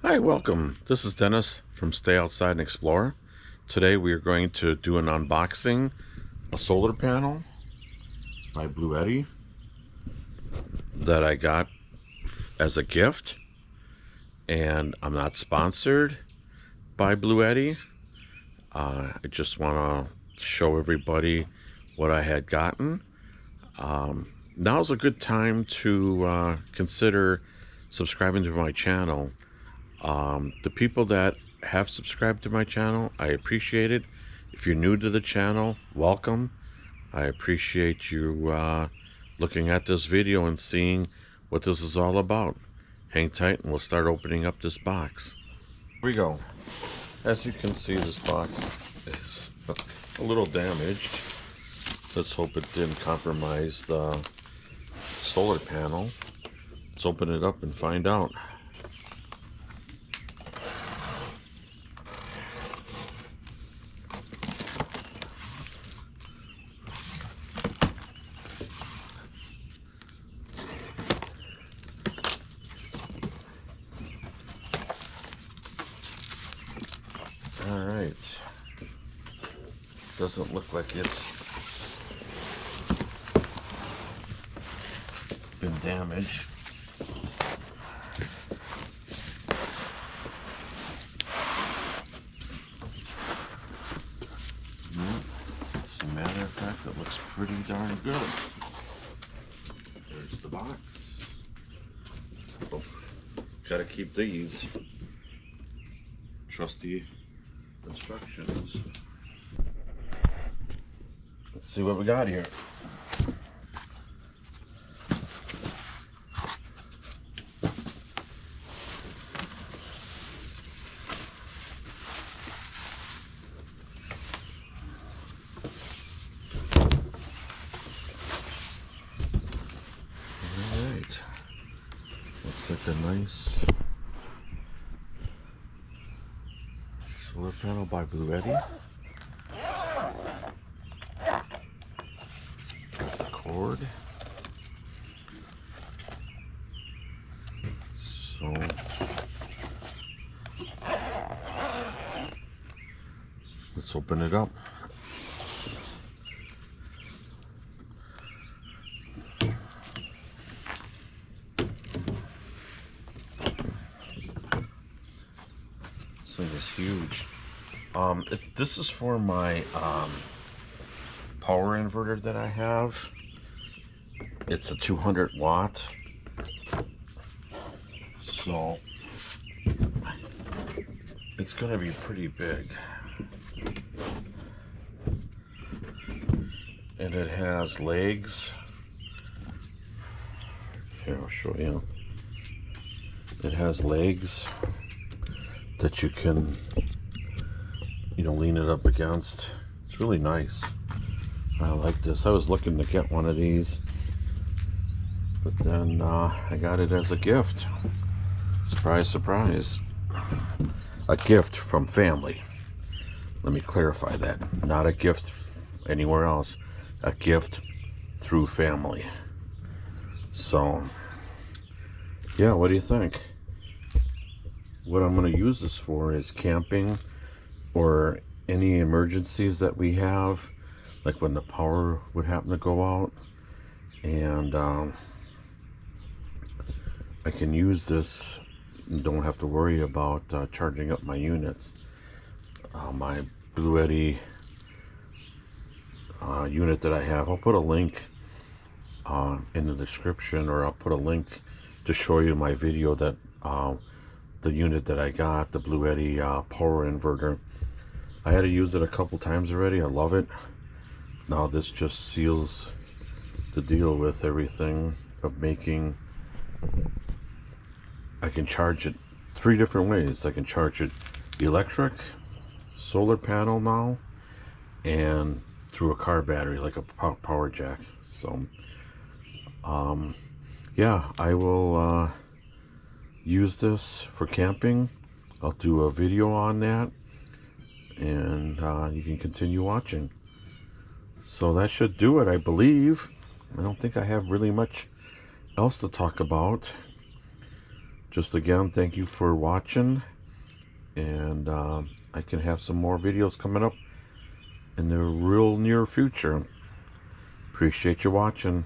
Hi, welcome. This is Dennis from Stay Outside and Explore. Today we are going to do an unboxing, a solar panel by Bluetti that I got as a gift. And I'm not sponsored by Bluetti. I just want to show everybody what I had gotten. Now's a good time to consider subscribing to my channel. The people that have subscribed to my channel, I appreciate it. If you're new to the channel, welcome. I appreciate you looking at this video and seeing what this is all about. Hang tight and we'll start opening up this box. Here we go. As you can see, this box is a little damaged. Let's hope it didn't compromise the solar panel. Let's open it up and find out. All right. Doesn't look like it's been damaged. As a matter of fact, it looks pretty darn good. There's the box. Oh, gotta keep these. Trusty instructions. Let's see what we got here. Alright. Looks like a nice solar panel by Bluetti. Got the cord. So let's open it up. This thing is huge. This is for my power inverter that I have. It's a 200 watt. So it's gonna be pretty big. And it has legs. Here, I'll show you. It has legs that you can, lean it up against. It's really nice. I like this. I was looking to get one of these, but then I got it as a gift. Surprise, surprise. A gift from family. Let me clarify that. Not a gift anywhere else. A gift through family. So, yeah, what do you think? What I'm going to use this for is camping or any emergencies that we have, like when the power would happen to go out. And I can use this and don't have to worry about charging up my units. My Bluetti unit that I have, I'll put a link in the description, or I'll put a link to show you my video that the unit that I got, the Bluetti power inverter. I had to use it a couple times already. I love it. Now this just seals the deal with everything of making. I can charge it 3 different ways. I can charge it electric, solar panel now, and through a car battery, like a power jack. So yeah, I will use this for camping. I'll do a video on that, and you can continue watching. So that should do it, I believe. I don't think I have really much else to talk about. just again, thank you for watching, and I can have some more videos coming up in the real near future. Appreciate you watching.